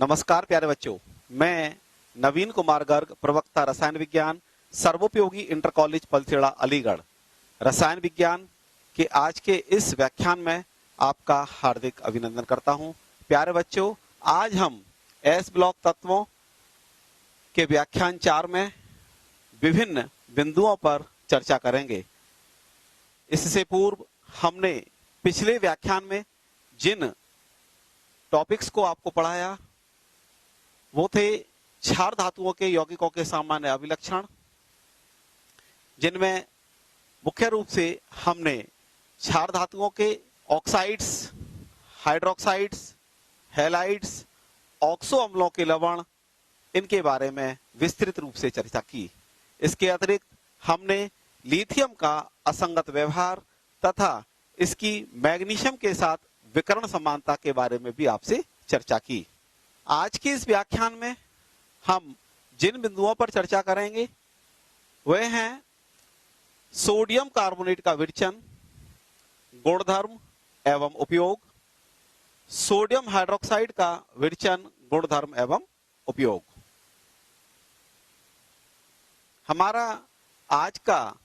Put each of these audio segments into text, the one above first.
नमस्कार प्यारे बच्चों, मैं नवीन कुमार गर्ग, प्रवक्ता रसायन विज्ञान, सर्वोपयोगी इंटर कॉलेज पलसेड़ा अलीगढ़। रसायन विज्ञान के आज के इस व्याख्यान में आपका हार्दिक अभिनंदन करता हूं। प्यारे बच्चों, आज हम एस ब्लॉक तत्वों के व्याख्यान 4 में विभिन्न बिंदुओं पर चर्चा करेंगे। इससे पूर्व हमने पिछले व्याख्यान में जिन टॉपिक्स को आपको पढ़ाया वो थे क्षार धातुओं के यौगिकों के सामान्य अभिलक्षण, जिनमें मुख्य रूप से हमने क्षार धातुओं के ऑक्साइड्स, हाइड्रोक्साइड्स, हैलाइड्स, ऑक्सो अम्लों के लवण, इनके बारे में विस्तृत रूप से चर्चा की। इसके अतिरिक्त हमने लिथियम का असंगत व्यवहार तथा इसकी मैग्नीशियम के साथ विकर्ण समानता के बारे में भी आपसे चर्चा की। आज के इस व्याख्यान में हम जिन बिंदुओं पर चर्चा करेंगे वे हैं सोडियम कार्बोनेट का विरचन, गुणधर्म एवं उपयोग, सोडियम हाइड्रोक्साइड का विरचन, गुणधर्म एवं उपयोग। हमारा आज का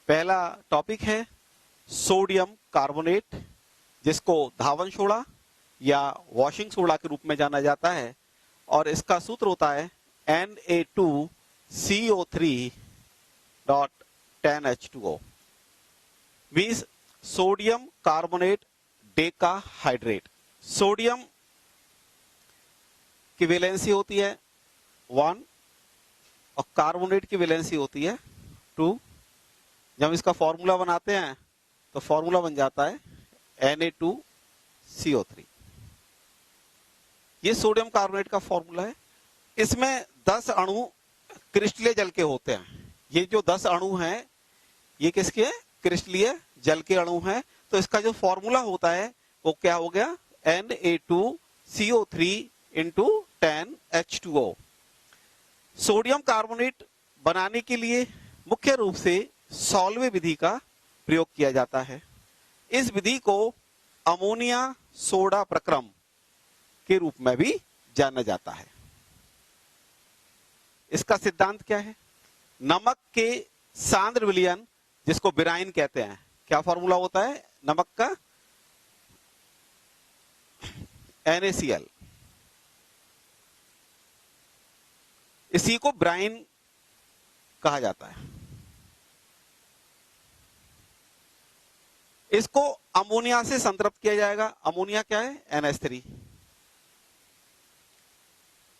पहला टॉपिक है सोडियम कार्बोनेट, जिसको धावन सोडा या वॉशिंग सोडा के रूप में जाना जाता है, और इसका सूत्र होता है Na2CO3.10H2O, means sodium carbonate decahydrate. Sodium की वैलेंसी होती है 1 और कार्बोनेट की वैलेंसी होती है 2। जब इसका फॉर्मूला बनाते हैं तो फॉर्मूला बन जाता है Na2CO3। ये सोडियम कार्बोनेट का फॉर्मूला है। इसमें 10 अणु क्रिस्टलीय जल के होते हैं। ये जो 10 अणु हैं ये किसके हैं? क्रिस्टलीय जल के अणु हैं। तो इसका जो फॉर्मूला होता है वो क्या हो गया? Na2CO3 × 10H2O। सोडियम कार्बोनेट बनाने के लिए मुख्य रूप से सॉल्वे विधि का प्रयोग किया जाता है। इस विधि को अमोनिया सोडा प्रक्रम के रूप में भी जाना जाता है। इसका सिद्धांत क्या है? नमक के सांद्र विलयन, जिसको बिराइन कहते हैं, क्या फॉर्मूला होता है नमक का? NaCl। इसी को ब्राइन कहा जाता है। इसको अमोनिया से संतृप्त किया जाएगा। अमोनिया क्या है? NH3।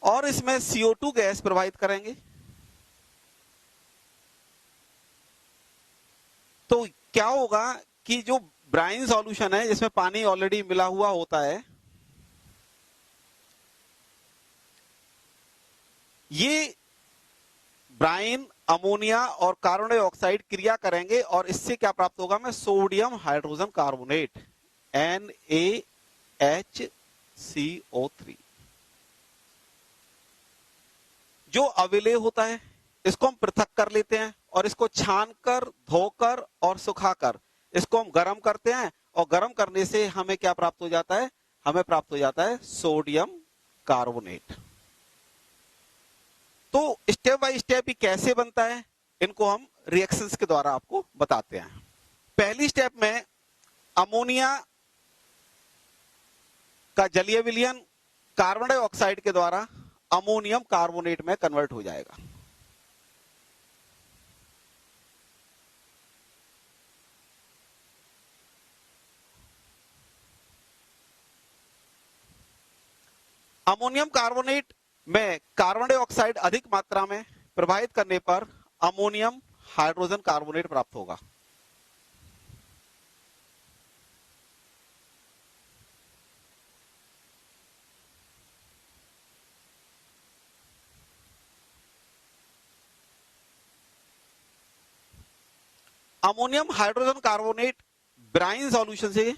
और इसमें CO2 गैस प्रवाहित करेंगे। तो क्या होगा कि जो ब्राइन सॉल्यूशन है, जिसमें पानी ऑलरेडी मिला हुआ होता है, ये ब्राइन, अमोनिया और कार्बन डाइऑक्साइड क्रिया करेंगे और इससे क्या प्राप्त होगा? में सोडियम हाइड्रोजन कार्बोनेट NaHCO3। जो अविलेय होता है इसको हम पृथक कर लेते हैं और इसको छानकर, धोकर और सुखाकर इसको हम गर्म करते हैं, और गर्म करने से हमें क्या प्राप्त हो जाता है? हमें प्राप्त हो जाता है सोडियम कार्बोनेट। तो स्टेप बाय स्टेप ही कैसे बनता है, इनको हम रिएक्शंस के द्वारा आपको बताते हैं। पहली स्टेप में अमोनिया का जलीय विलयन कार्बन डाइऑक्साइड के द्वारा अमोनियम कार्बोनेट में कन्वर्ट हो जाएगा। अमोनियम कार्बोनेट में कार्बन डाइऑक्साइड अधिक मात्रा में प्रवाहित करने पर अमोनियम हाइड्रोजन कार्बोनेट प्राप्त होगा। Ammonium hydrogen carbonate brine solution से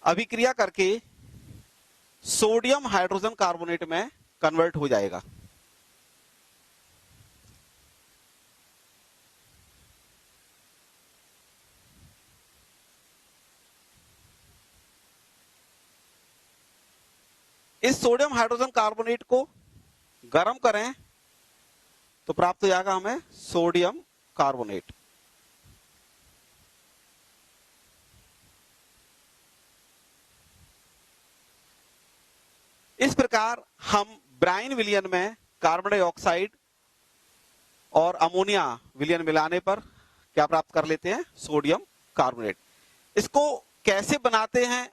अभिक्रिया करके सोडियम हाइड्रोजन कार्बोनेट में कन्वर्ट हो जाएगा। इस सोडियम हाइड्रोजन कार्बोनेट को गर्म करें तो प्राप्त हो जाएगा हमें सोडियम कार्बोनेट। इस प्रकार हम ब्राइन विलयन में कार्बन डाइऑक्साइड और अमोनिया विलयन मिलाने पर क्या प्राप्त कर लेते हैं, सोडियम कार्बोनेट। इसको कैसे बनाते हैं,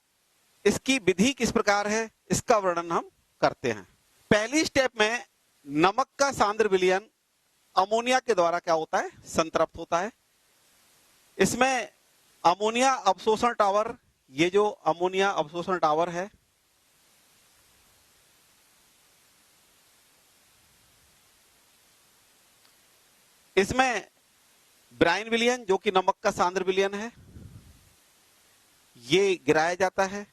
इसकी विधि किस प्रकार है, इसका वर्णन हम करते हैं। पहली स्टेप में नमक का सांद्र विलयन अमोनिया के द्वारा क्या होता है, संतृप्त होता है। इसमें अमोनिया अवशोषण टावर, ये जो अमोनिया अवशोषण टावर है, इसमें ब्राइन विलयन जो कि नमक का सांद्र विलयन है, ये गिराया जाता है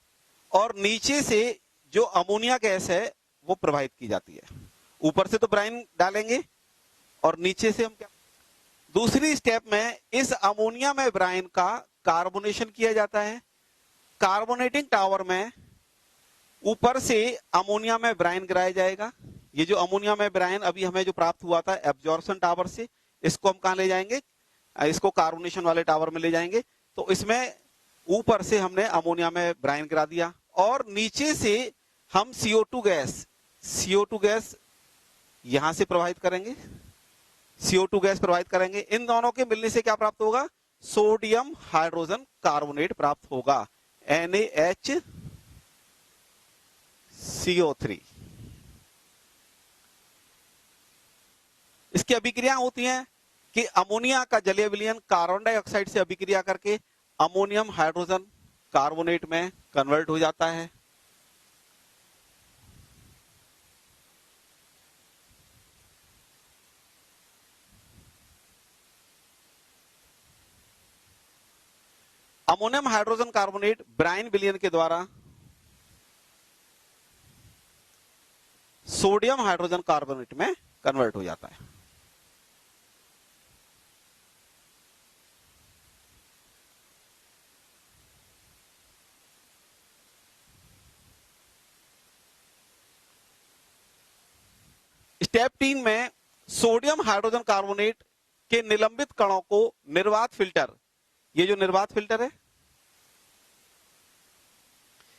और नीचे से जो अमोनिया गैस है वो प्रवाहित की जाती है। ऊपर से तो ब्राइन डालेंगे और नीचे से हम क्या, दूसरी स्टेप में इस अमोनिया में ब्राइन का कार्बोनेशन किया जाता है। कार्बोनेटिंग टावर में ऊपर से अमोनिया में ब्राइन गिराया जाएगा। ये जो अमोनिया में ब्राइन अभी हमें जो प्राप्त हुआ था एब्जॉर्प्शन टावर से, इसको हम कहां ले जाएंगे, इसको कार्बोनेशन वाले टावर में ले जाएंगे। तो इसमें ऊपर से हमने अमोनिया में ब्राइन गिरा दिया और नीचे से हम CO2 गैस यहां से प्रवाहित करेंगे, CO2 गैस प्रवाहित करेंगे। इन दोनों के मिलने से क्या प्राप्त होगा, सोडियम हाइड्रोजन कार्बोनेट प्राप्त होगा, NaHCO3। इसकी अभिक्रिया होती है कि अमोनिया का जलीय विलयन कार्बन डाइऑक्साइड से अभिक्रिया करके अमोनियम हाइड्रोजन कार्बोनेट में कन्वर्ट हो जाता है। अमोनियम हाइड्रोजन कार्बोनेट ब्राइन विलयन के द्वारा सोडियम हाइड्रोजन कार्बोनेट में कन्वर्ट हो जाता है। स्टेप 3 में सोडियम हाइड्रोजन कार्बोनेट के निलंबित कणों को निर्वात फिल्टर, ये जो निर्वात फिल्टर है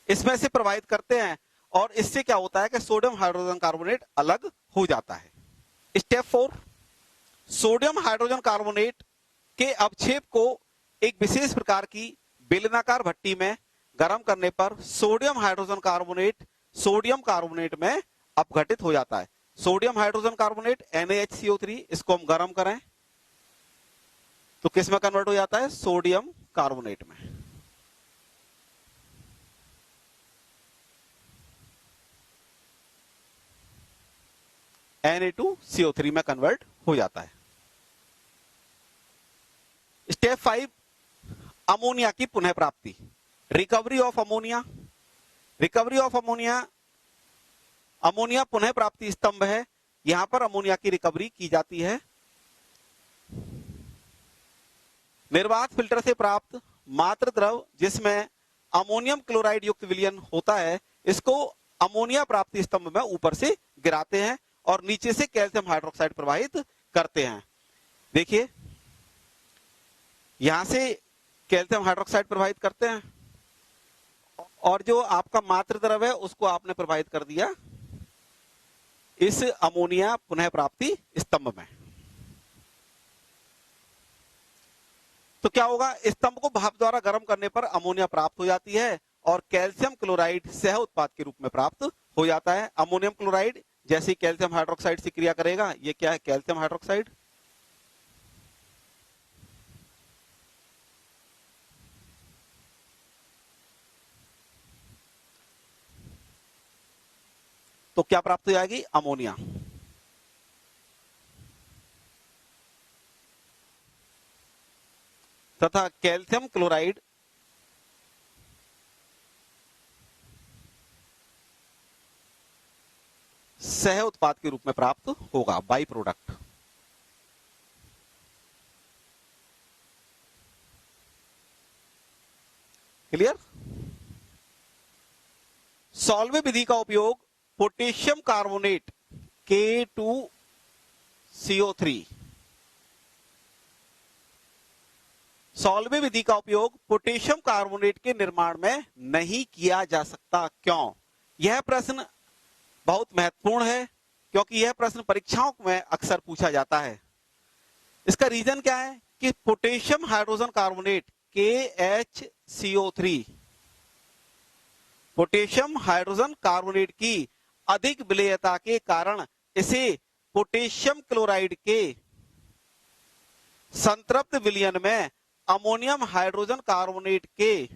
इसमें से प्रवाहित करते हैं और इससे क्या होता है कि सोडियम हाइड्रोजन कार्बोनेट अलग हो जाता है। स्टेप 4, सोडियम हाइड्रोजन कार्बोनेट के अवक्षेप को एक विशेष प्रकार की बेलनाकार भट्टी में गर्म करने पर sodium hydrogen carbonate sodium carbonate में अपघटित हो जाता है। सोडियम हाइड्रोजन कार्बोनेट NaHCO3, इसको हम गर्म करें तो किस में कन्वर्ट हो जाता है, सोडियम कार्बोनेट में। Na2CO3 में कन्वर्ट हो जाता है। स्टेप 5, अमोनिया की पुनः प्राप्ति, recovery of ammonia. Recovery of ammonia, ammonia पुनः प्राप्ति स्तंभ है, यहां पर अमोनिया की रिकवरी की जाती है। निर्वात फिल्टर से प्राप्त मात्र द्रव जिसमें अमोनियम क्लोराइड युक्त विलयन होता है, इसको अमोनिया प्राप्ति स्तंभ में ऊपर से गिराते हैं और नीचे से कैल्शियम हाइड्रोक्साइड प्रवाहित करते हैं। देखिए यहां से कैल्शियम हाइड्रोक्साइड प्रवाहित करते हैं और जो आपका मात्र द्रव है उसको आपने प्रवाहित कर दिया इस अमोनिया पुनः प्राप्ति स्तंभ में। तो क्या होगा, स्तंभ को भाप द्वारा गर्म करने पर अमोनिया प्राप्त हो जाती है और कैल्शियम क्लोराइड सह उत्पाद के रूप में प्राप्त हो जाता है। अमोनियम क्लोराइड जैसे कैल्शियम हाइड्रोक्साइड से क्रिया करेगा, ये क्या है, कैल्शियम हाइड्रोक्साइड। तो क्या प्राप्त हो जाएगी, अमोनिया। तथा कैल्शियम क्लोराइड सह उत्पाद के रूप में प्राप्त होगा, बाई प्रोडक्ट। क्लियर। सॉल्वे विधि का उपयोग पोटेशियम कार्बोनेट K2CO3। सॉल्वे विधि का उपयोग पोटेशियम कार्बोनेट के निर्माण में नहीं किया जा सकता, क्यों? यह प्रश्न बहुत महत्वपूर्ण है क्योंकि यह प्रश्न परीक्षाओं में अक्सर पूछा जाता है। इसका रीजन क्या है कि potassium hydrogen carbonate KHCO3 potassium hydrogen carbonate की अधिक विलेयता के कारण इसे पोटेशियम क्लोराइड के संतृप्त विलयन में अमोनियम हाइड्रोजन कार्बोनेट के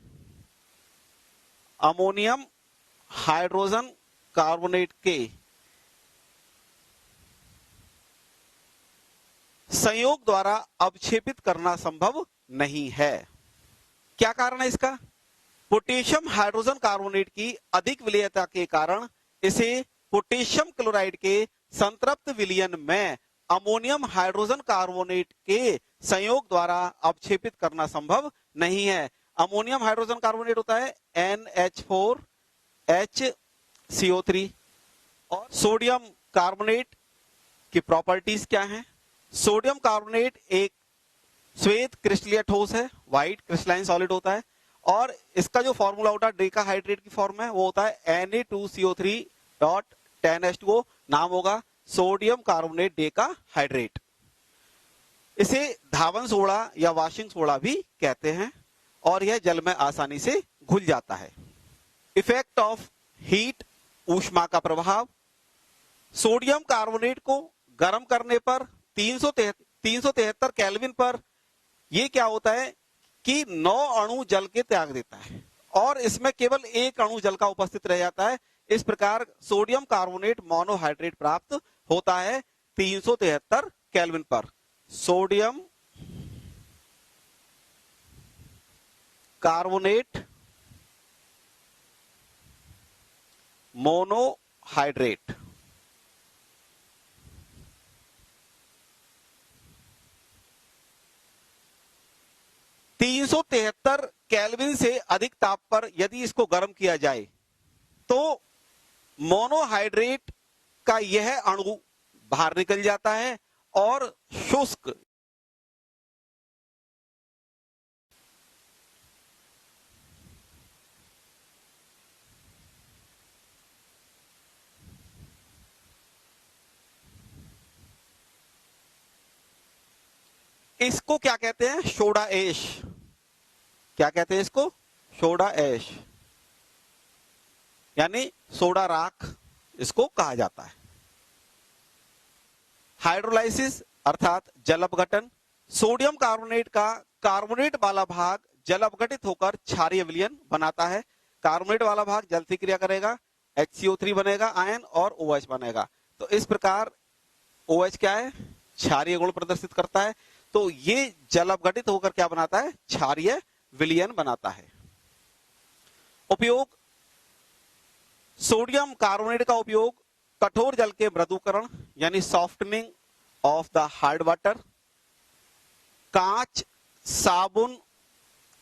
संयोग द्वारा अवक्षेपित करना संभव नहीं है। क्या कारण है इसका? पोटेशियम हाइड्रोजन कार्बोनेट की अधिक विलेयता के कारण इसे पोटेशियम क्लोराइड के संतृप्त विलयन में अमोनियम हाइड्रोजन कार्बोनेट के संयोग द्वारा अवक्षेपित करना संभव नहीं है। अमोनियम हाइड्रोजन कार्बोनेट होता है NH4HCO3। और सोडियम कार्बोनेट की प्रॉपर्टीज क्या हैं? सोडियम कार्बोनेट एक श्वेत क्रिस्टलीय ठोस है, व्हाइट क्रिस्टलाइन सॉलिड होता है, और इसका जो फॉर्मूला होता है डेकाहाइड्रेट की फॉर्म में, वो होता है Na2CO3.10H2O। नाम होगा सोडियम कार्बोनेट डेकाहाइड्रेट। इसे धावन सोडा या वाशिंग सोडा भी कहते हैं और यह जल में आसानी से घुल जाता है। इफेक्ट ऑफ हीट, ऊष्मा का प्रभाव। सोडियम कार्बोनेट को गर्म करने पर 373 केल्विन पर यह क्या होता है कि 9 अणु जल के त्याग देता है और इसमें केवल 1 अणु जल का उपस्थित रह जाता है। इस प्रकार सोडियम कार्बोनेट मोनोहाइड्रेट प्राप्त होता है 373 केल्विन पर। Sodium carbonate monohydrate. (373 केल्विन से अधिक ताप पर यदि इसको गर्म किया जाए तो मोनोहाइड्रेट का यह अणु बाहर निकल जाता है और शुष्क इसको क्या कहते हैं? Soda ash. क्या कहते हैं इसको? सोडा ऐश, यानी सोडा राख इसको कहा जाता है। हाइड्रोलाइसिस अर्थात जल अपघटन। सोडियम कार्बोनेट का कार्बोनेट वाला भाग जल अपघटित होकर क्षारीय विलयन बनाता है। कार्बोनेट वाला भाग जल से क्रिया करेगा, HCO3 बनेगा आयन और OH बनेगा। तो इस प्रकार OH क्या है? क्षारीय गुण प्रदर्शित करता है। तो ये जल अपघटित होकर क्या बनाता है? क्षारीय विलयन बनाता है। उपयोग, सोडियम कार्बोनेट का उपयोग कठोर जल के मृदुकरण यानी softening of the hard water, कांच, साबुन,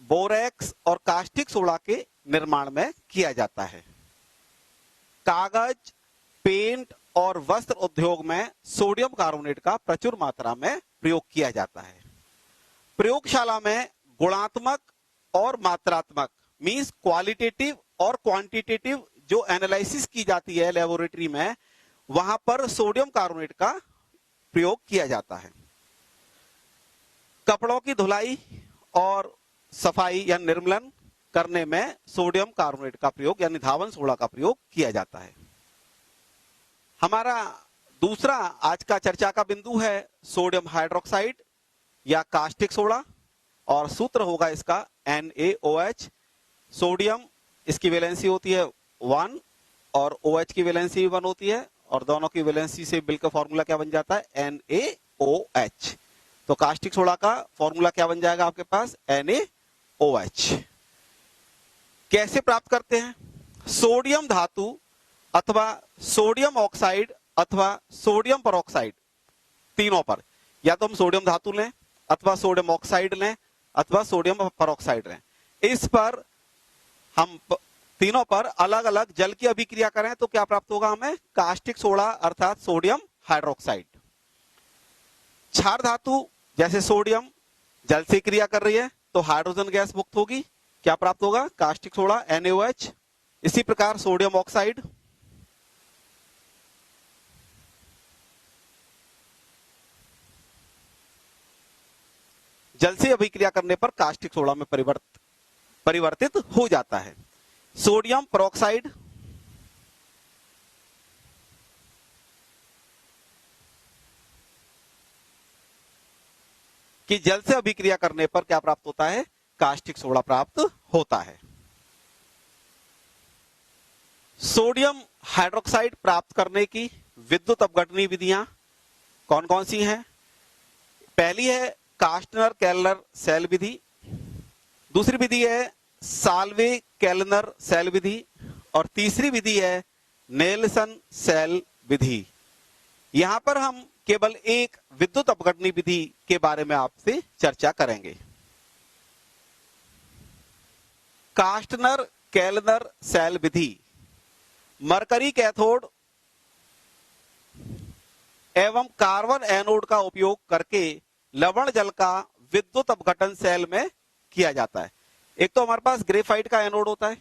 बोरेक्स और कास्टिक सोडा के निर्माण में किया जाता है। कागज, पेंट और वस्त्र उद्योग में सोडियम कार्बोनेट का प्रचुर मात्रा में प्रयोग किया जाता है। प्रयोगशाला में गुणात्मक और मात्रात्मक मींस क्वालिटेटिव और क्वांटिटेटिव जो एनालिसिस की जाती है लेबोरेटरी में, वहां पर सोडियम कार्बोनेट का प्रयोग किया जाता है। कपड़ों की धुलाई और सफाई या निर्मलन करने में सोडियम कार्बोनेट का प्रयोग यानी धावन सोडा का प्रयोग किया जाता है। हमारा दूसरा आज का चर्चा का बिंदु है सोडियम हाइड्रोक्साइड या कास्टिक सोडा, और सूत्र होगा इसका NaOH। सोडियम इसकी वैलेंसी होती है 1 और OH की वैलेंसी 1 होती है, और दोनों की वैलेंसी से मिलकर फॉर्मूला क्या बन जाता है? NaOH। तो कास्टिक सोडा का फॉर्मूला क्या बन जाएगा आपके पास? NaOH। कैसे प्राप्त करते हैं? सोडियम धातु अथवा सोडियम ऑक्साइड अथवा सोडियम परऑक्साइड, तीनों पर या तो हम सोडियम धातु लें अथवा सोडियम ऑक्साइड लें अथवा सोडियम परऑक्साइड लें। इस पर हम तीनों पर अलग अलग जल की अभिक्रिया करें तो क्या प्राप्त होगा हमें? कास्टिक सोडा अर्थात सोडियम हाइड्रोक्साइड। क्षार धातु जैसे सोडियम जल से क्रिया कर रही है तो हाइड्रोजन गैस मुक्त होगी, क्या प्राप्त होगा? Caustic soda NaOH। इसी प्रकार सोडियम ऑक्साइड, जल से अभिक्रिया करने पर कास्टिक सोडा में परिवर्तित हो जाता है। सोडियम पेरोक्साइड, कि जल से अभिक्रिया करने पर क्या प्राप्त होता है? कास्टिक सोडा प्राप्त होता है। सोडियम हाइड्रोक्साइड प्राप्त करने की विद्युत अपघटनीय विधियां कौन कौन सी हैं? पहली है कास्टनर केल्नर सेल विधि, दूसरी विधि है साल्वे केल्नर सेल विधि और तीसरी विधि है नेल्सन सेल विधि। यहां पर हम केवल एक विद्युत अपघटनीय विधि के बारे में आपसे चर्चा करेंगे। कास्टनर केल्नर सेल विधि मरकरी कैथोड एवं कार्बन एनोड का उपयोग करके लवण जल का विद्युत अपघटन सेल में किया जाता है। एक तो हमारे पास ग्रेफाइट का एनोड होता है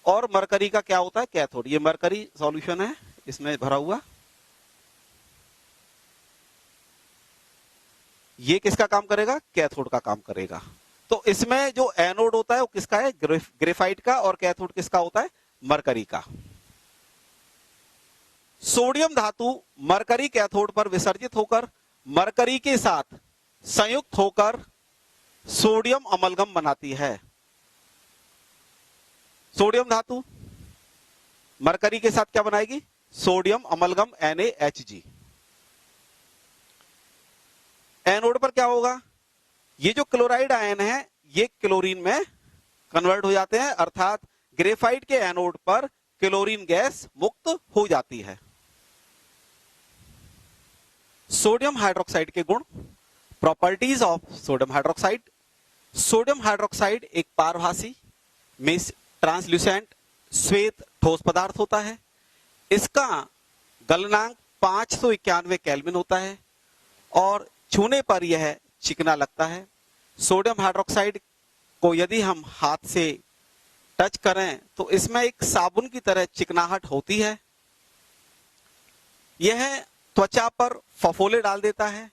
और मरकरी का क्या होता है? कैथोड। ये मरकरी सॉल्यूशन है इसमें भरा हुआ। ये किसका काम करेगा? कैथोड का काम करेगा। तो इसमें जो एनोड होता है वो किसका है? ग्रेफाइट का, और कैथोड किसका होता है? मरकरी का। सोडियम धातु मरकरी कैथोड पर विसर्जित होकर मरकरी के साथ संयुक्त होकर सोडियम अमलगम बनाती है। सोडियम धातु मरकरी के साथ क्या बनाएगी? Sodium amalgam NaHg। एनोड पर क्या होगा? ये जो क्लोराइड आयन है ये क्लोरीन में कन्वर्ट हो जाते हैं, अर्थात ग्रेफाइट के एनोड पर क्लोरीन गैस मुक्त हो जाती है। सोडियम हाइड्रोक्साइड के गुण, properties of sodium hydroxide. Sodium hydroxide एक पारभासी ट्रांसल्यूसेंट श्वेत ठोस पदार्थ होता है। इसका गलनांक 591 केल्विन होता है और छूने पर यह चिकना लगता है। सोडियम हाइड्रोक्साइड को यदि हम हाथ से टच करें तो इसमें एक साबुन की तरह चिकनाहट होती है। यह त्वचा पर फफोले डाल देता है,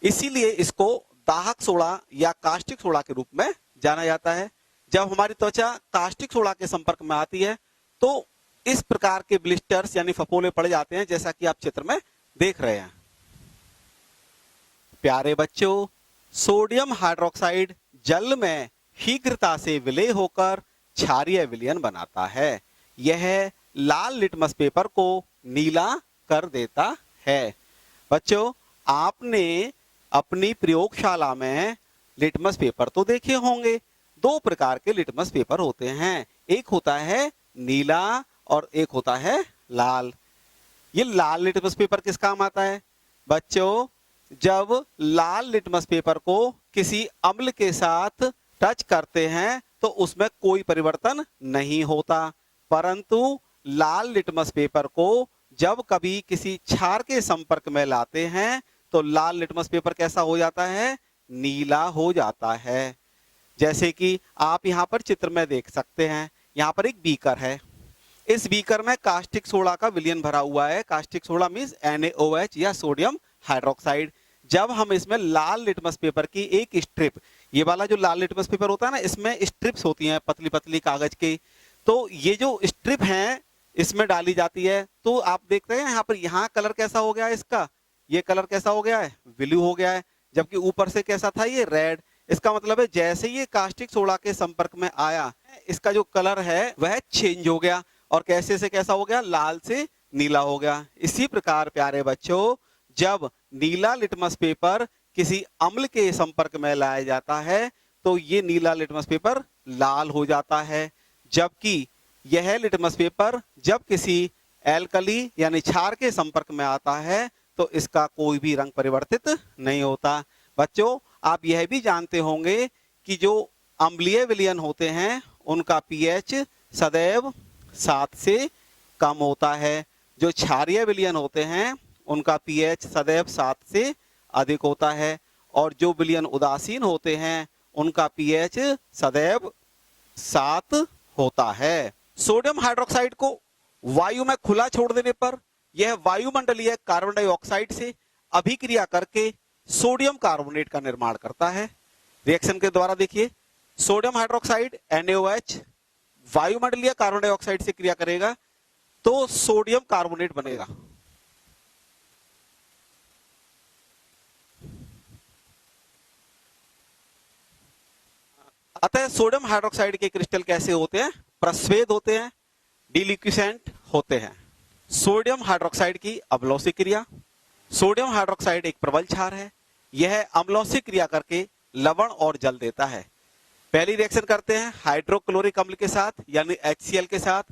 इसीलिए इसको दाहक सोडा या कास्टिक सोडा के रूप में जाना जाता है। जब हमारी त्वचा कास्टिक सोडा के संपर्क में आती है तो इस प्रकार के ब्लिस्टर्स यानी फफोले पड़ जाते हैं, जैसा कि आप चित्र में देख रहे हैं। प्यारे बच्चों, सोडियम हाइड्रोक्साइड जल में शीघ्रता से विलय होकर क्षारीय विलयन बनाता है। यह लाल लिटमस पेपर को नीला कर देता है। बच्चों, आपने अपनी प्रयोगशाला में लिटमस पेपर तो देखे होंगे। दो प्रकार के लिटमस पेपर होते हैं, एक होता है नीला और एक होता है लाल। ये लाल लिटमस पेपर किस काम आता है? बच्चों, जब लाल लिटमस पेपर को किसी अम्ल के साथ टच करते हैं तो उसमें कोई परिवर्तन नहीं होता, परंतु लाल लिटमस पेपर को जब कभी किसी क्षार के संपर्क में लाते हैं तो लाल लिटमस पेपर कैसा हो जाता है? नीला हो जाता है। जैसे कि आप यहाँ पर चित्र में देख सकते हैं, यहाँ पर एक बीकर है। इस बीकर में कास्टिक सोडा का विलयन भरा हुआ है। कास्टिक सोडा मींस NaOH या सोडियम हाइड्रोक्साइड। जब हम इसमें लाल लिटमस पेपर की एक स्ट्रिप, ये वाला जो लाल लिटमस पेपर होता है ना, इसमें स्ट्रिप्स होती हैं पतली पतली कागज की, तो ये जो स्ट्रिप हैं इसमें डाली जाती है तो आप देखते हैं यहाँ पर, यहाँ कलर कैसा हो गया है इसका? ये कलर कैसा हो गया है? ब्लू हो गया है, जबकि ऊपर से कैसा था? ये रेड। इसका मतलब है जैसे ये कास्टिक सोडा के संपर्क में आया, इसका जो कलर है वह चेंज हो गया और कैसे से कैसा हो गया? लाल से नीला हो गया। इसी प्रकार प्यारे बच्चों, जब नीला लिटमस पेपर किसी अम्ल के संपर्क में लाया जाता है तो ये नीला लिटमस पेपर लाल हो जाता है, जबकि यह लिटमस पेपर जब किसी एल्कली यानी क्षार के संपर्क में आता है तो इसका कोई भी रंग परिवर्तित नहीं होता। बच्चों, आप यह भी जानते होंगे कि जो अम्लीय विलयन होते हैं उनका पीएच सदैव 7 से कम होता है। जो क्षारीय विलयन होते हैं उनका पीएच सदैव 7 से अधिक होता है। और जो विलयन उदासीन होते हैं उनका पीएच सदैव 7 होता है। सोडियम हाइड्रोक्साइड को वायु में खुला छोड़ देने पर यह वायुमंडलीय कार्बन डाइऑक्साइड से अभिक्रिया करके सोडियम कार्बोनेट का निर्माण करता है। रिएक्शन के द्वारा देखिए, सोडियम हाइड्रोक्साइड NaOH वायुमंडलीय कार्बन डाइऑक्साइड से क्रिया करेगा तो सोडियम कार्बोनेट बनेगा। अतः सोडियम हाइड्रोक्साइड के क्रिस्टल कैसे होते हैं? प्रस्वेद होते हैं, डिलिक्विसेंट होते हैं। सोडियम हाइड्रोक्साइड की अम्लौसिक क्रिया। सोडियम हाइड्रोक्साइड एक प्रबल क्षार है। यह अम्लौसिक क्रिया करके लवण और जल देता है। पहली रिएक्शन करते हैं हाइड्रोक्लोरिक अम्ल के साथ यानी HCl के साथ।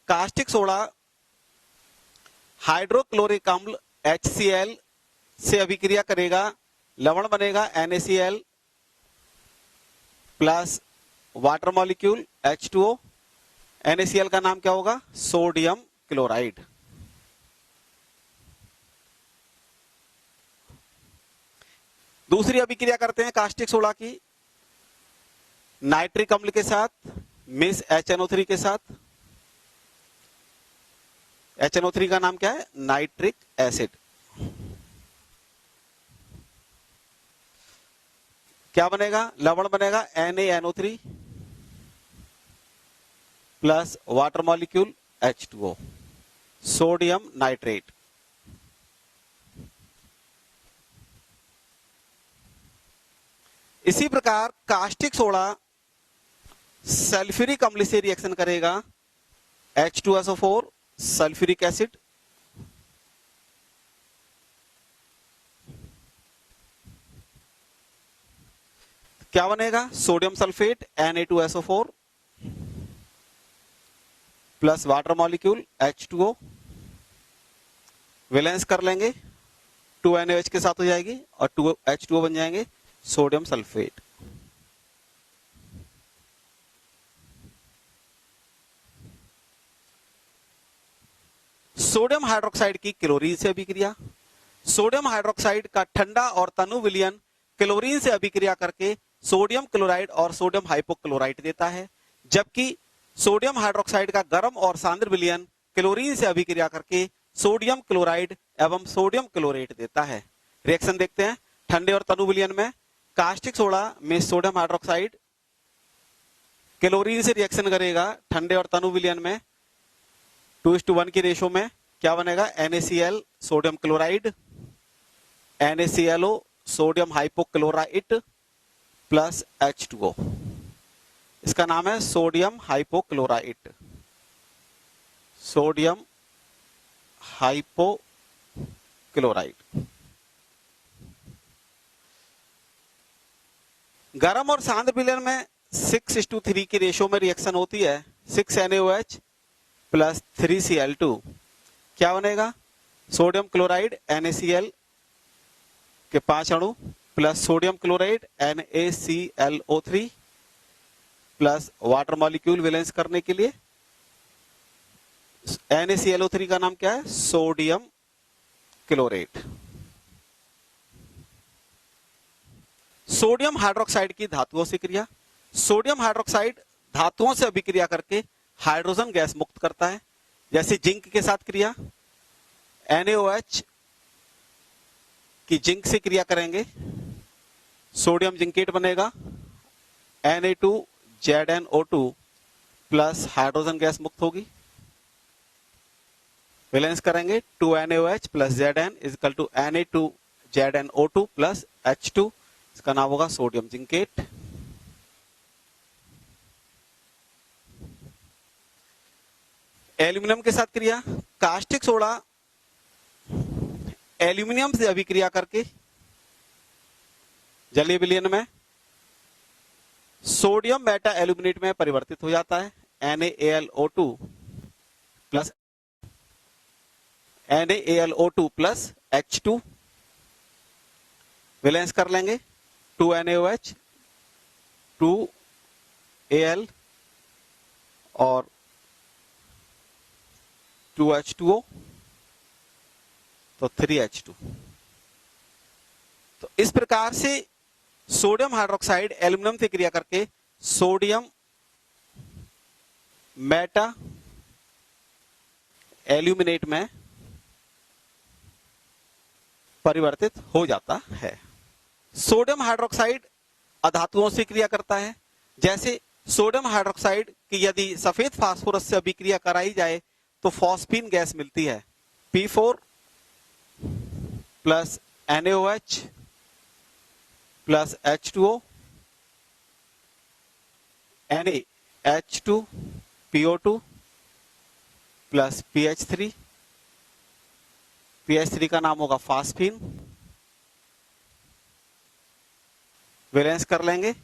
कास्टिक सोडा हाइड्रोक्लोरिक अम्ल HCl से अभिक्रिया करेगा, लवण बनेगा NaCl plus water molecule H2O। NaCl का नाम क्या होगा? Sodium chloride. दूसरी अभिक्रिया करते हैं कास्टिक सोडा की नाइट्रिक अम्ल के साथ, मिस HNO3 के साथ। HNO3 का नाम क्या है? Nitric acid. क्या बनेगा? लवण बनेगा NaNO3 plus water molecule H2O, sodium nitrate. इसी प्रकार कास्टिक सोडा सल्फ्यूरिक अम्ल से रिएक्शन करेगा, H2SO4 सल्फ्यूरिक एसिड क्या बनेगा? Sodium sulphate Na2SO4 plus water molecule H2O। Valence कर लेंगे, 2 NaOH के साथ हो जाएगी और 2 H2O बन जाएंगे सोडियम सल्फेट। सोडियम हाइड्रोक्साइड की क्लोरीन से अभिक्रिया। सोडियम हाइड्रोक्साइड का ठंडा और तनु विलयन क्लोरीन से अभिक्रिया करके सोडियम क्लोराइड और सोडियम हाइपोक्लोराइट देता है, जबकि सोडियम हाइड्रोक्साइड का गर्म और सांद्र विलयन क्लोरीन से अभिक्रिया करके सोडियम क्लोराइड एवं सोडियम क्लोरेट देता है। रिएक्शन देखते हैं ठंडे और तनु विलयन में। कास्टिक सोडा में सोडियम हाइड्रोक्साइड क्लोरीन से रिएक्शन करेगा ठंडे और तनु विलयन में 2:1 की रेशो में। क्या बनेगा? NaCl sodium chloride, NaClO sodium hypochlorite plus H2O। इसका नाम है सोडियम हाइपोक्लोराइट, सोडियम हाइपोक्लोराइट। गर्म और सांद्र विलयन में 6:3 की रेशो में रिएक्शन होती है। 6 NaOH प्लस 3 Cl2 क्या बनेगा? सोडियम क्लोराइड NaCl के 5 अणु plus sodium chloride NaClO3 plus water molecule valence करने के लिए। NaClO3 का नाम क्या है? Sodium chlorate. सोडियम हाइड्रोक्साइड की धातुओं से क्रिया। सोडियम हाइड्रोक्साइड धातुओं से अभिक्रिया करके हाइड्रोजन गैस मुक्त करता है। जैसे जिंक के साथ क्रिया, NaOH की जिंक से क्रिया करेंगे, सोडियम जिंकेट बनेगा, Na2ZnO2 प्लस हाइड्रोजन गैस मुक्त होगी। बैलेंस करेंगे 2 NaOH plus Zn is equal to Na2ZnO2 plus H2। इसका नाम होगा सोडियम जिंकेट। एल्यूमिनियम के साथ क्रिया। कास्टिक सोडा एल्यूमिनियम से अभिक्रिया करके जलीय विलयन में सोडियम मेटा एल्यूमिनेट में परिवर्तित हो जाता है, NaAlO2 प्लस H2। वैलेंस कर लेंगे 2 NaOH 2 Al और 2H2O तो 3H2। तो इस प्रकार से सोडियम हाइड्रोक्साइड एल्यूमिनियम से क्रिया करके सोडियम मेटा एल्यूमिनेट में परिवर्तित हो जाता है। सोडियम हाइड्रोक्साइड अधातुओं से क्रिया करता है। जैसे सोडियम हाइड्रोक्साइड की यदि सफेद फास्फोरस से अभिक्रिया कराई जाए तो फॉस्फीन गैस मिलती है। P4 plus NaOH plus H2O NaH2PO2 plus PH3। PH3 का नाम होगा फास्फीन। वैलेंस कर लेंगे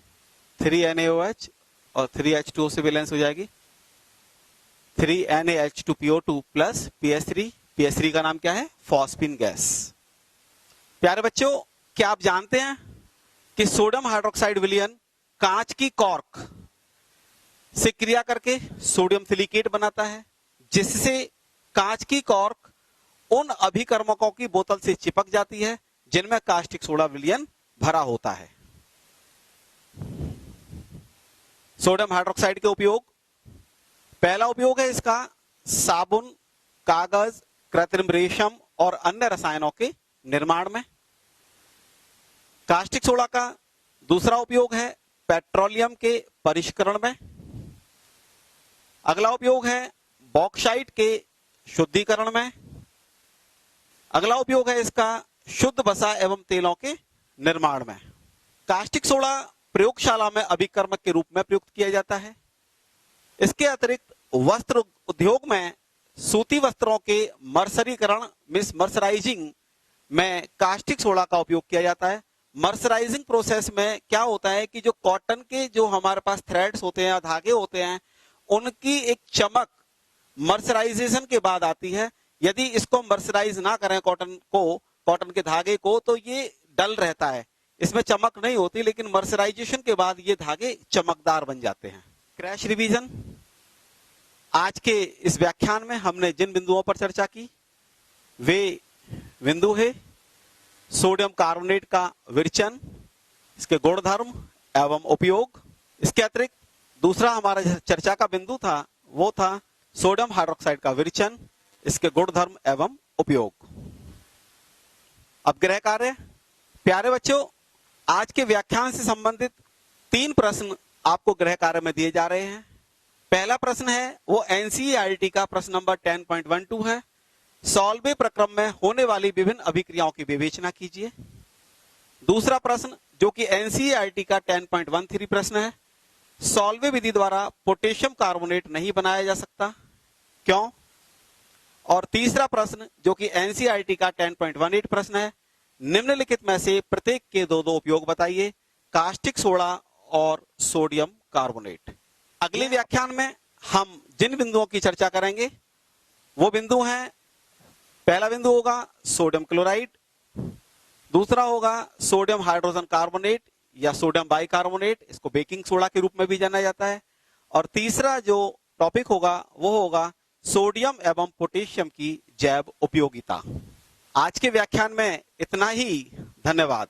3NaOH और 3H2O से वैलेंस हो जाएगी 3NaH2PO2 प्लस PH3। PH3 का नाम क्या है? Phosphine gas. प्यारे बच्चों, क्या आप जानते हैं कि सोडियम हाइड्रोक्साइड विलयन कांच की कॉर्क से क्रिया करके सोडियम सिलिकेट बनाता है, जिससे कांच की कॉर्क उन अभिकर्मकों की बोतल से चिपक जाती है जिनमें कास्टिक सोडा विलयन भरा होता है। सोडियम हाइड्रोक्साइड के उपयोग, पहला उपयोग है इसका साबुन, कागज, कृत्रिम रेशम और अन्य रसायनों के निर्माण में। कास्टिक सोडा का दूसरा उपयोग है पेट्रोलियम के परिष्करण में। अगला उपयोग है बॉक्साइट के शुद्धिकरण में। अगला उपयोग है इसका शुद्ध वसा एवं तेलों के निर्माण में। कास्टिक सोडा प्रयोगशाला में अभिकर्मक के रूप में प्रयुक्त किया जाता है। इसके अतिरिक्त वस्त्र उद्योग में सूती वस्त्रों के मर्सरीकरण मर्सराइजिंग में कास्टिक सोडा का उपयोग किया जाता है। मर्सराइजिंग प्रोसेस में क्या होता है कि जो कॉटन के जो हमारे पास थ्रेड्स होते हैं, धागे होते हैं, उनकी एक चमक मर्सराइजेशन के बाद आती है। यदि इसको मर्सराइज ना करें कॉटन के धागे को, तो ये डल रहता है, इसमें चमक नहीं होती, लेकिन मर्सराइजेशन के बाद ये धागे चमकदार बन जाते हैं। क्रैश रिवीजन, आज के इस व्याख्यान में हमने जिन बिंदुओं पर चर्चा की वे बिंदु है सोडियम कार्बोनेट का विरचन, इसके गुणधर्म एवं उपयोग। इसके अतिरिक्त दूसरा हमारा चर्चा का बिंदु था वो था सोडियम हाइड्रोक्साइड का विरचन, इसके गुणधर्म एवं उपयोग। अब गृह कार्य। प्यारे बच्चों, आज के व्याख्यान से संबंधित 3 प्रश्न आपको गृह कार्य में दिए जा रहे हैं। पहला प्रश्न है वो एनसीईआरटी का प्रश्न नंबर 10.12 है। सॉल्वे प्रक्रम में होने वाली विभिन्न अभिक्रियाओं की विवेचना कीजिए। दूसरा प्रश्न जो कि एनसीईआरटी का 10.13 प्रश्न है, सॉल्वे विधि द्वारा पोटेशियम कार्बोनेट नहीं बनाया जा सकता, क्यों? और तीसरा प्रश्न जो कि एनसीईआरटी का 10.18 प्रश्न है, निम्नलिखित में से प्रत्येक के 2 उपयोग बताइए, कास्टिक सोडा और सोडियम कार्बोनेट। अगले व्याख्यान में हम जिन बिंदुओं की चर्चा करेंगे वो बिंदु हैं, पहला बिंदु होगा सोडियम क्लोराइड, दूसरा होगा सोडियम हाइड्रोजन कार्बोनेट या सोडियम बाइकार्बोनेट, इसको बेकिंग सोडा के रूप में भी जाना जाता है, और तीसरा जो टॉपिक होगा वो होगा सोडियम एवं पोटेशियम की जैव उपयोगिता। आज के व्याख्यान में इतना ही। धन्यवाद।